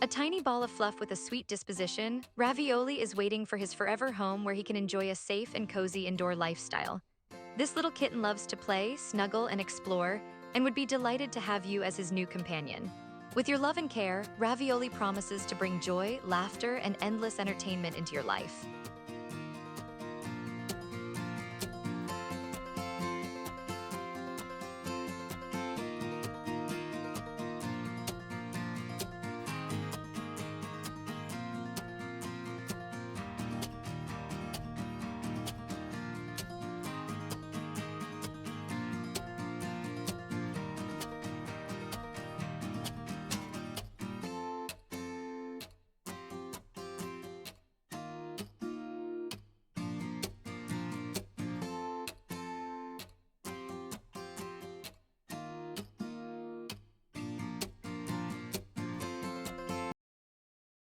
A tiny ball of fluff with a sweet disposition, Ravioli is waiting for his forever home where he can enjoy a safe and cozy indoor lifestyle. This little kitten loves to play, snuggle, and explore, and would be delighted to have you as his new companion. With your love and care, Ravioli promises to bring joy, laughter, and endless entertainment into your life.